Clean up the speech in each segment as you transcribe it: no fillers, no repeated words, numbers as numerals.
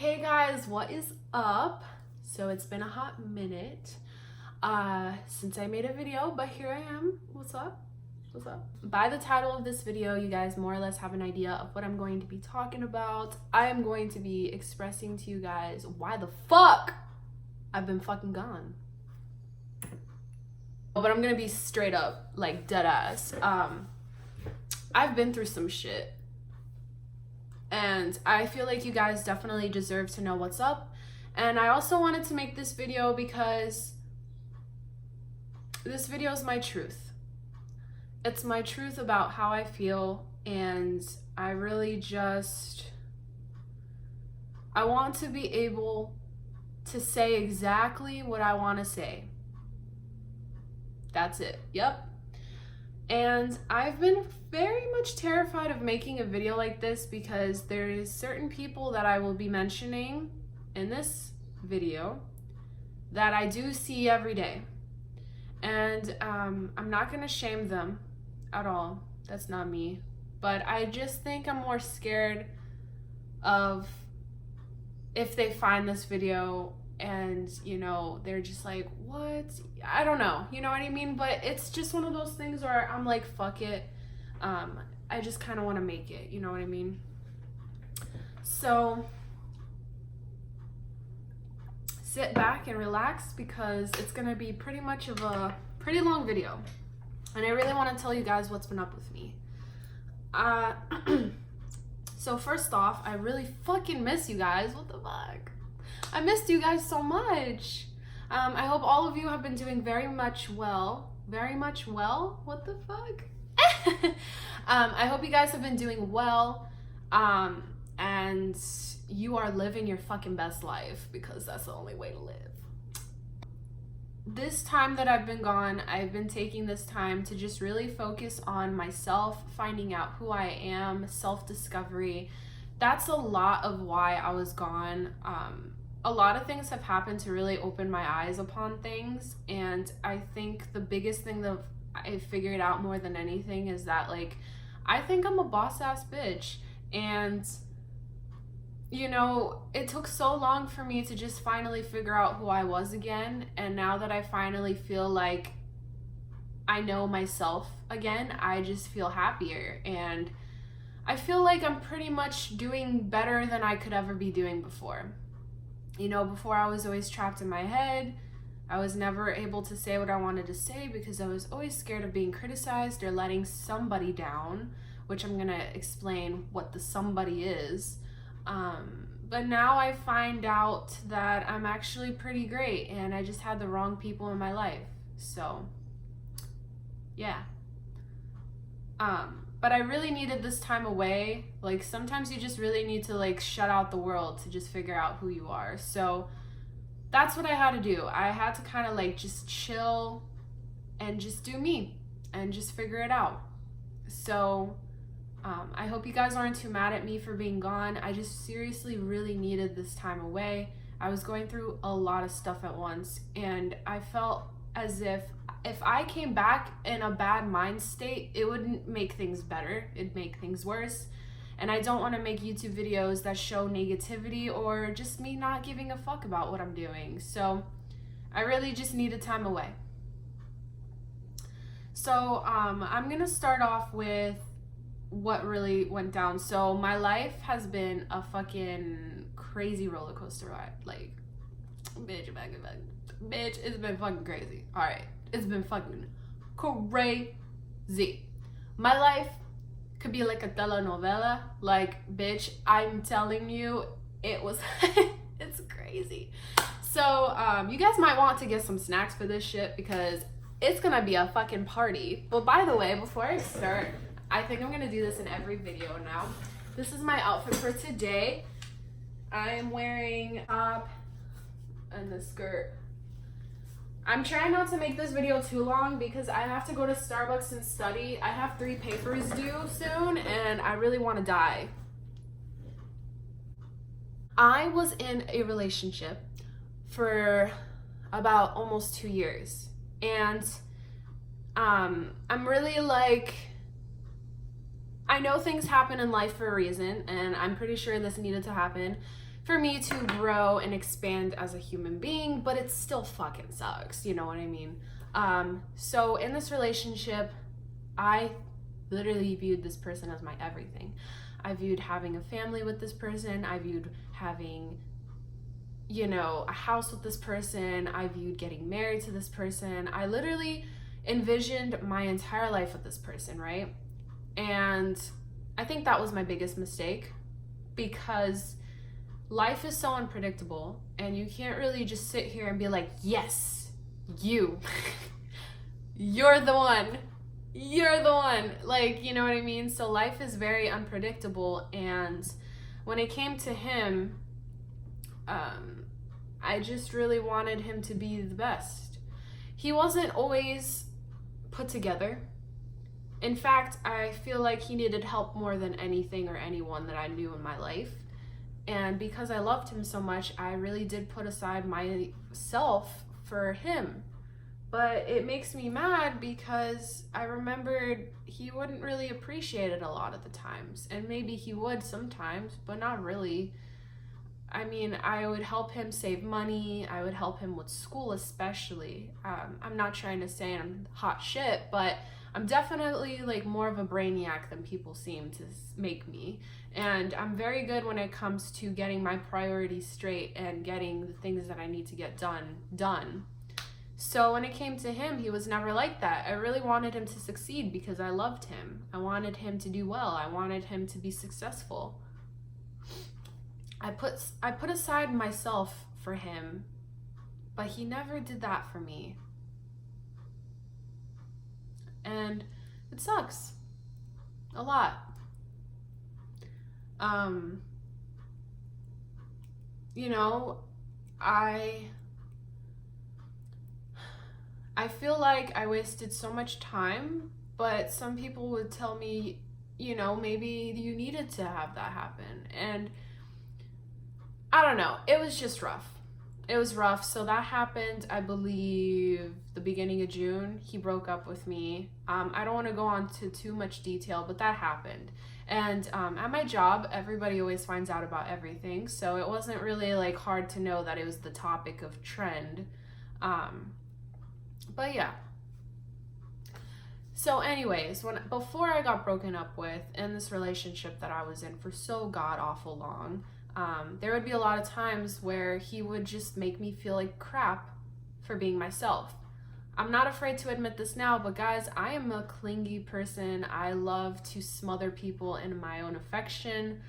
Hey guys, what is up? So it's been a hot minute since I made a video, but here I am. What's up? What's up? By the title of this video, you guys more or less have an idea of what I'm going to be talking about. I am going to be expressing to you guys why the fuck I've been fucking gone. But I'm gonna be straight up, like dead ass. I've been through some shit. And I feel like you guys definitely deserve to know what's up. And I also wanted to make this video because this video is my truth. It's my truth about how I feel, and I really I want to be able to say exactly what I want to say. That's it. Yep. And I've been very much terrified of making a video like this because there is certain people that I will be mentioning in this video that I do see every day. And I'm not gonna shame them at all. That's not me. But I just think I'm more scared of if they find this video and, you know, they're just like, what? I don't know, you know what I mean? But it's just one of those things where I'm like, fuck it. I just kind of want to make it, you know what I mean? So sit back and relax because it's going to be pretty much of a pretty long video. And I really want to tell you guys what's been up with me. So first off, I really fucking miss you guys. What the fuck? I missed you guys so much. I hope all of you have been doing very much well. Very much well? What the fuck? I hope you guys have been doing well. And you are living your fucking best life because that's the only way to live. This time that I've been gone, I've been taking this time to just really focus on myself, finding out who I am, self-discovery. That's a lot of why I was gone. A lot of things have happened to really open my eyes upon things, and I think the biggest thing that I figured out more than anything is that, like, I think I'm a boss-ass bitch, and, you know, it took so long for me to just finally figure out who I was again, and now that I finally feel like I know myself again, I just feel happier, and I feel like I'm pretty much doing better than I could ever be doing before. You know, before I was always trapped in my head. I was never able to say what I wanted to say because I was always scared of being criticized or letting somebody down, which I'm gonna explain what the somebody is. But now I find out that I'm actually pretty great and I just had the wrong people in my life. So, yeah. But I really needed this time away. Like, sometimes you just really need to, like, shut out the world to just figure out who you are. So that's what I had to do. I had to kind of, like, just chill and just do me and just figure it out. So I hope you guys aren't too mad at me for being gone. I just seriously really needed this time away. I was going through a lot of stuff at once, and I felt as if I came back in a bad mind state, it wouldn't make things better. It'd make things worse. And I don't want to make YouTube videos that show negativity or just me not giving a fuck about what I'm doing. So I really just needed time away. So I'm going to start off with what really went down. So my life has been a fucking crazy roller coaster ride. Like, bitch, it's been fucking crazy. All right. It's been fucking crazy. My life could be like a telenovela. Like, bitch, I'm telling you, it was, it's crazy. So, you guys might want to get some snacks for this shit because it's gonna be a fucking party. But by the way, before I start, I think I'm gonna do this in every video now. This is my outfit for today. I am wearing a top and the skirt. I'm trying not to make this video too long because I have to go to Starbucks and study. I have 3 papers due soon and I really want to die. I was in a relationship for about almost 2 years, and I'm really like, I know things happen in life for a reason, and I'm pretty sure this needed to happen for me to grow and expand as a human being, but it still fucking sucks, you know what I mean? So in this relationship, I literally viewed this person as my everything. I viewed having a family with this person. I viewed having, you know, a house with this person. I viewed getting married to this person. I literally envisioned my entire life with this person, right? And I think that was my biggest mistake, because life is so unpredictable and you can't really just sit here and be like, yes, you, you're the one. You're the one. Like, you know what I mean? So life is very unpredictable. And when it came to him, I just really wanted him to be the best. He wasn't always put together. In fact, I feel like he needed help more than anything or anyone that I knew in my life. And because I loved him so much, I really did put aside myself for him. But it makes me mad because I remembered he wouldn't really appreciate it a lot of the times. And maybe he would sometimes, but not really. I mean, I would help him save money. I would help him with school especially. I'm not trying to say I'm hot shit, but I'm definitely like more of a brainiac than people seem to make me. And I'm very good when it comes to getting my priorities straight and getting the things that I need to get done. So when it came to him, he was never like that. I really wanted him to succeed because I loved him. I wanted him to do well. I wanted him to be successful. I put aside myself for him, but he never did that for me. And it sucks a lot. You know, I feel like I wasted so much time, but some people would tell me, you know, maybe you needed to have that happen. And I don't know, it was just rough. It was rough. So that happened, I believe, the beginning of June. He broke up with me. I don't want to go on to too much detail, but that happened. And at my job, everybody always finds out about everything. So it wasn't really like hard to know that it was the topic of trend. But yeah. So anyways, before I got broken up with in this relationship that I was in for so god awful long, there would be a lot of times where he would just make me feel like crap for being myself. I'm not afraid to admit this now, but guys, I am a clingy person. I love to smother people in my own affection.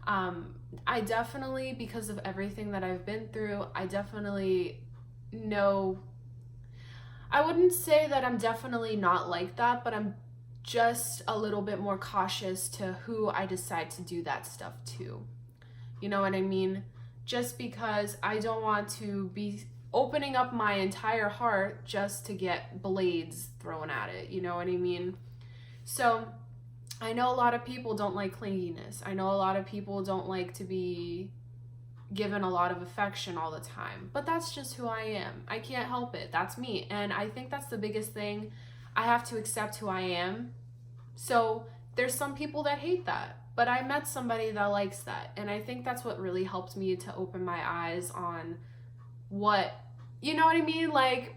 I definitely, because of everything that I've been through, I definitely know, I wouldn't say that I'm definitely not like that, but I'm just a little bit more cautious to who I decide to do that stuff to. You know what I mean? Just because I don't want to be opening up my entire heart just to get blades thrown at it. You know what I mean? So I know a lot of people don't like clinginess. I know a lot of people don't like to be given a lot of affection all the time. But that's just who I am. I can't help it. That's me. And I think that's the biggest thing. I have to accept who I am. So there's some people that hate that. But I met somebody that likes that. And I think that's what really helped me to open my eyes on what, you know what I mean? Like,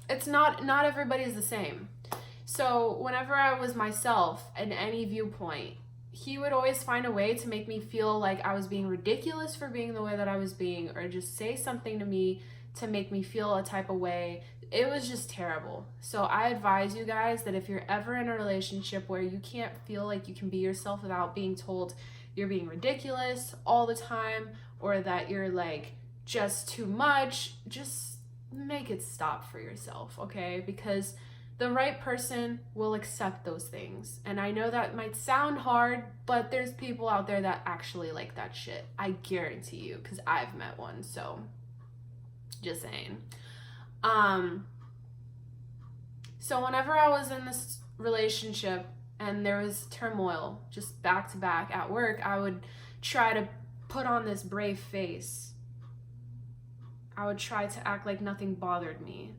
it's not everybody's the same. So whenever I was myself in any viewpoint, he would always find a way to make me feel like I was being ridiculous for being the way that I was being, or just say something to me to make me feel a type of way. It was just terrible. So I advise you guys that if you're ever in a relationship where you can't feel like you can be yourself without being told you're being ridiculous all the time, or that you're like just too much, just make it stop for yourself, okay? Because the right person will accept those things. And I know that might sound hard, but there's people out there that actually like that shit. I guarantee you, because I've met one, so just saying. So whenever I was in this relationship and there was turmoil just back to back at work, I would try to put on this brave face. I would try to act like nothing bothered me.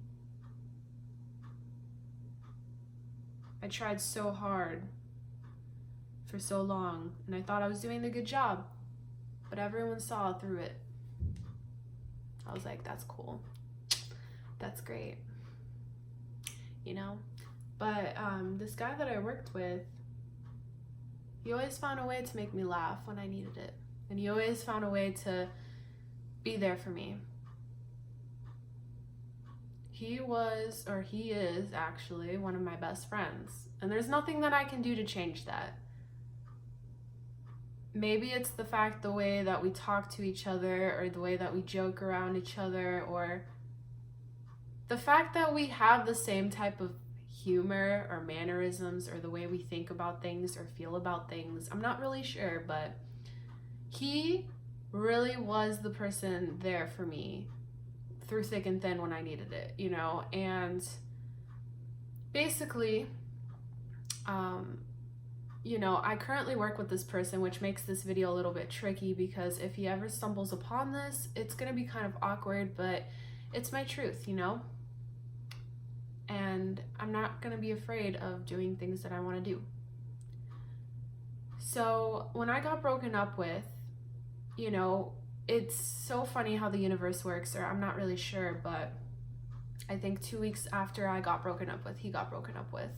I tried so hard for so long, and I thought I was doing a good job. but everyone saw through it. I was like, that's cool. That's great. You know? But this guy that I worked with, he always found a way to make me laugh when I needed it. And he always found a way to be there for me. He is actually one of my best friends. And there's nothing that I can do to change that. Maybe it's the way that we talk to each other, or the way that we joke around each other, or the fact that we have the same type of humor or mannerisms, or the way we think about things or feel about things. I'm not really sure, but he really was the person there for me through thick and thin when I needed it, you know? And basically, you know, I currently work with this person, which makes this video a little bit tricky, because if he ever stumbles upon this, it's gonna be kind of awkward, but it's my truth, you know? And I'm not gonna be afraid of doing things that I wanna do. So when I got broken up with, you know, it's so funny how the universe works, or I'm not really sure, but I think 2 weeks after I got broken up with, he got broken up with.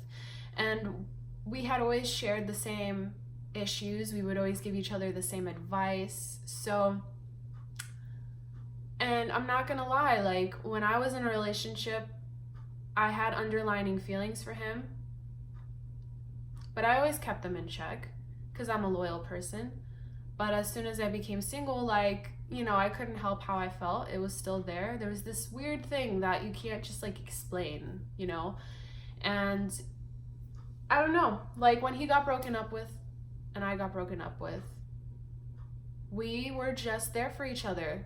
And we had always shared the same issues. We would always give each other the same advice. So, and I'm not gonna lie, like when I was in a relationship, I had underlining feelings for him, but I always kept them in check because I'm a loyal person. But as soon as I became single, like, you know, I couldn't help how I felt. It was still there. There was this weird thing that you can't just like explain, you know? And I don't know, like when he got broken up with and I got broken up with, we were just there for each other.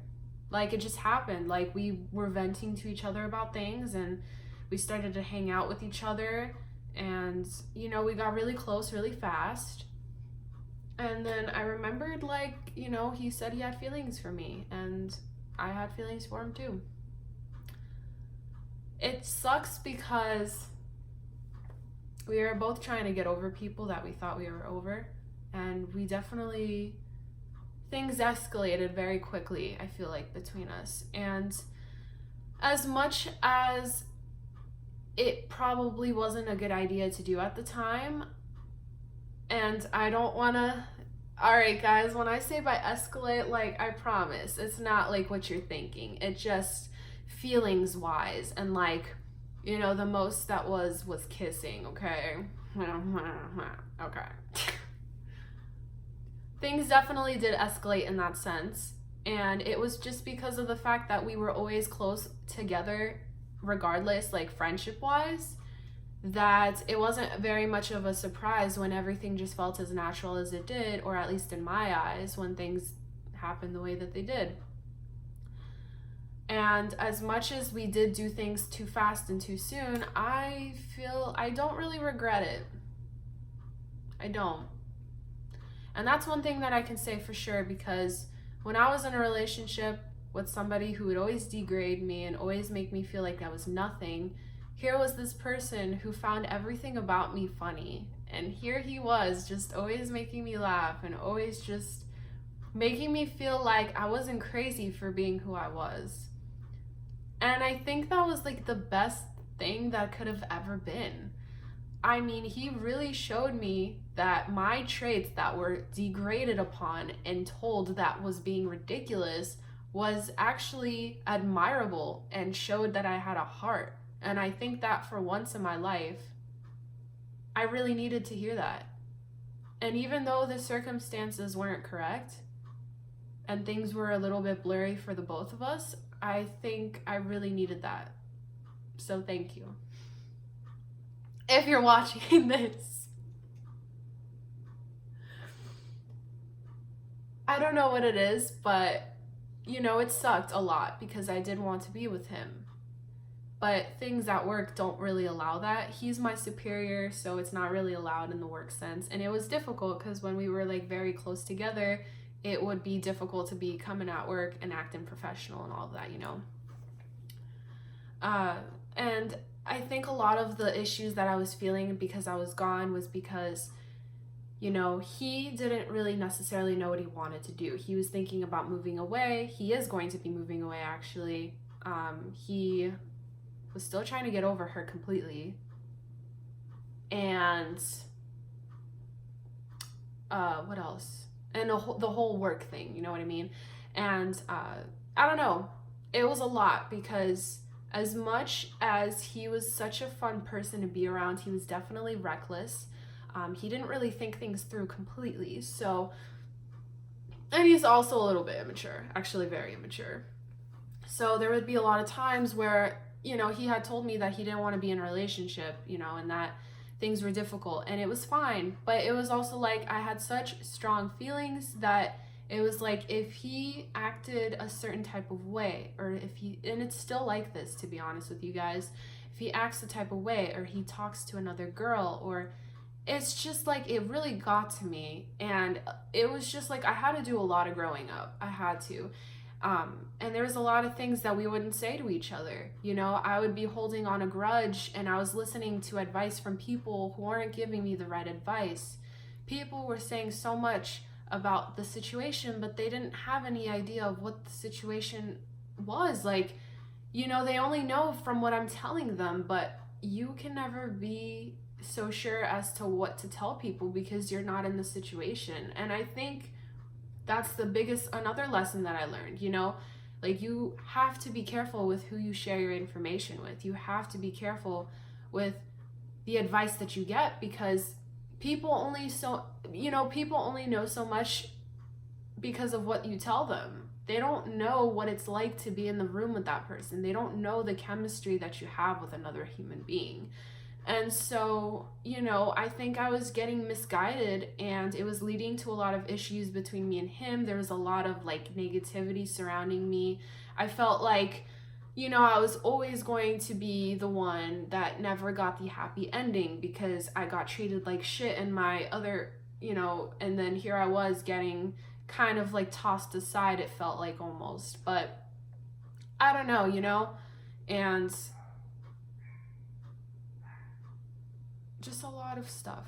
Like it just happened. Like we were venting to each other about things, and we started to hang out with each other, and, you know, we got really close really fast. And then I remembered, like, you know, he said he had feelings for me, and I had feelings for him too. It sucks because we were both trying to get over people that we thought we were over, and we definitely, things escalated very quickly, I feel like, between us. And as much as it probably wasn't a good idea to do at the time, and I don't want to, all right guys, when I say by escalate, like, I promise it's not like what you're thinking. It just feelings wise, and like, you know, the most that was kissing, okay? Okay. Things definitely did escalate in that sense, and it was just because of the fact that we were always close together regardless, like friendship wise, that it wasn't very much of a surprise when everything just felt as natural as it did, or at least in my eyes, when things happened the way that they did. And as much as we did do things too fast and too soon, I feel I don't really regret it. I don't. And that's one thing that I can say for sure, because when I was in a relationship with somebody who would always degrade me and always make me feel like I was nothing, here was this person who found everything about me funny. And here he was, just always making me laugh and always just making me feel like I wasn't crazy for being who I was. And I think that was like the best thing that could have ever been. I mean, he really showed me that my traits that were degraded upon and told that was being ridiculous was actually admirable, and showed that I had a heart. And I think that for once in my life, I really needed to hear that. And even though the circumstances weren't correct and things were a little bit blurry for the both of us, I think I really needed that. So thank you. If you're watching this. I don't know what it is, but, you know, it sucked a lot because I did want to be with him. But things at work don't really allow that. He's my superior, so it's not really allowed in the work sense. And it was difficult because when we were like very close together, it would be difficult to be coming at work and acting professional and all of that, you know. And I think a lot of the issues that I was feeling because I was gone was because You know, he didn't really necessarily know what he wanted to do. He was thinking about moving away. He is going to be moving away, actually. He was still trying to get over her completely. And what else? And the whole work thing, you know what I mean? And I don't know. It was a lot, because as much as he was such a fun person to be around, he was definitely reckless. He didn't really think things through completely. So, and he's also a little bit immature, actually very immature. So there would be a lot of times where, you know, he had told me that he didn't want to be in a relationship, you know, and that things were difficult, and it was fine. But it was also like I had such strong feelings that it was like if he acted a certain type of way, or if he, and it's still like this, to be honest with you guys, if he acts the type of way, or he talks to another girl, or it's just like it really got to me. And it was just like I had to do a lot of growing up. I had to. And there was a lot of things that we wouldn't say to each other. You know, I would be holding on a grudge, and I was listening to advice from people who weren't giving me the right advice. People were saying so much about the situation, but they didn't have any idea of what the situation was. Like, you know, they only know from what I'm telling them, but you can never be so sure as to what to tell people because you're not in the situation. And I think that's the biggest, another lesson that I learned, you know, like you have to be careful with who you share your information with. You have to be careful with the advice that you get, because people only people only know so much because of what you tell them. They don't know what it's like to be in the room with that person. They don't know the chemistry that you have with another human being. And so, you know, I think I was getting misguided, and it was leading to a lot of issues between me and him. There was a lot of like negativity surrounding me. I felt like, you know, I was always going to be the one that never got the happy ending because I got treated like shit in my other, you know, and then here I was getting kind of like tossed aside, it felt like almost. But I don't know, you know, and just a lot of stuff.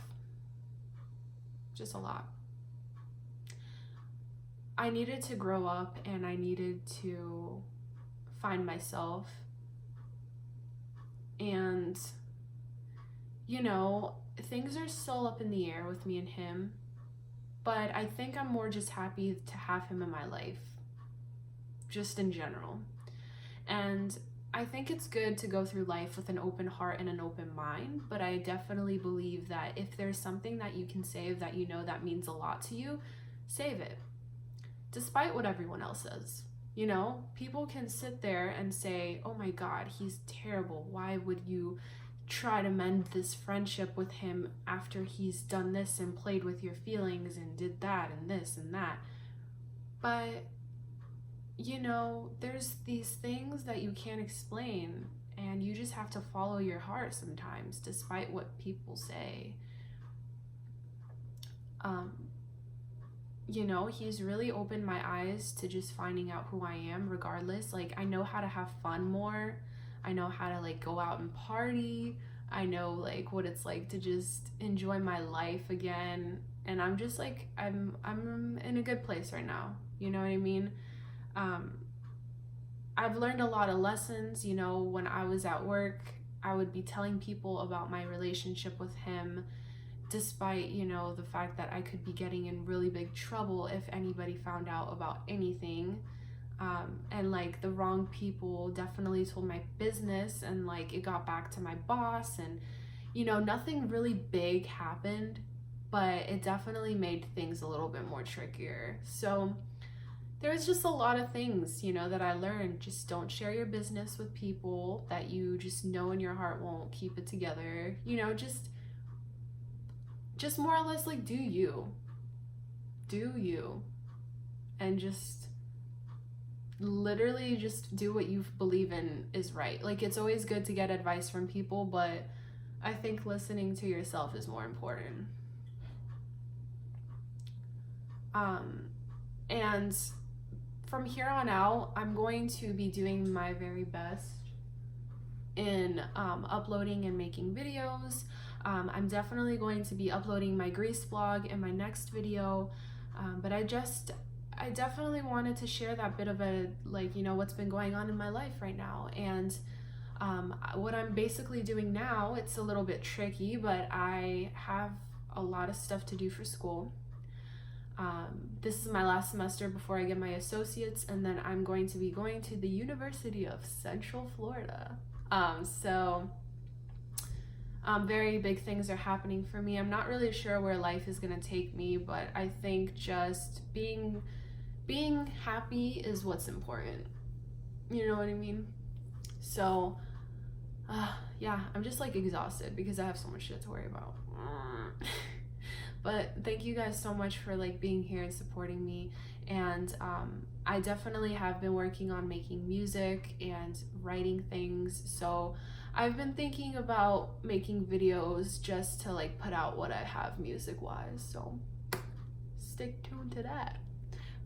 Just a lot. I needed to grow up, and I needed to find myself. And, you know, things are still up in the air with me and him, but I think I'm more just happy to have him in my life, just in general. And I think it's good to go through life with an open heart and an open mind, but I definitely believe that if there's something that you can save that you know that means a lot to you, save it, despite what everyone else says. You know, people can sit there and say, oh my God, he's terrible. Why would you try to mend this friendship with him after he's done this and played with your feelings and did that and this and that? But you know, there's these things that you can't explain, and you just have to follow your heart sometimes, despite what people say. You know, he's really opened my eyes to just finding out who I am regardless. Like, I know how to have fun more. I know how to like go out and party. I know like what it's like to just enjoy my life again. And I'm just like, I'm in a good place right now. You know what I mean? I've learned a lot of lessons. You know, when I was at work, I would be telling people about my relationship with him, despite, you know, the fact that I could be getting in really big trouble if anybody found out about anything. And like the wrong people definitely told my business, and like it got back to my boss, and you know, nothing really big happened, but it definitely made things a little bit more trickier. So there was just a lot of things, you know, that I learned. Just don't share your business with people that you just know in your heart won't keep it together. You know, just more or less like do you, and just literally just do what you believe in is right. Like, it's always good to get advice from people, but I think listening to yourself is more important. And from here on out, I'm going to be doing my very best in uploading and making videos. I'm definitely going to be uploading my Greece vlog in my next video, but I definitely wanted to share that bit of a, like, you know, what's been going on in my life right now. And what I'm basically doing now, it's a little bit tricky, but I have a lot of stuff to do for school. This is my last semester before I get my associates, and then I'm going to be going to the University of Central Florida. So very big things are happening for me. I'm not really sure where life is going to take me, but I think just being happy is what's important. You know what I mean? So yeah, I'm just like exhausted because I have so much shit to worry about. But thank you guys so much for like being here and supporting me. And I definitely have been working on making music and writing things. So I've been thinking about making videos just to like put out what I have music wise. So stay tuned to that.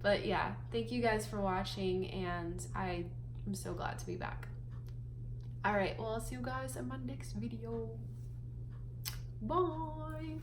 But yeah, thank you guys for watching, and I am so glad to be back. All right, well, I'll see you guys in my next video. Bye.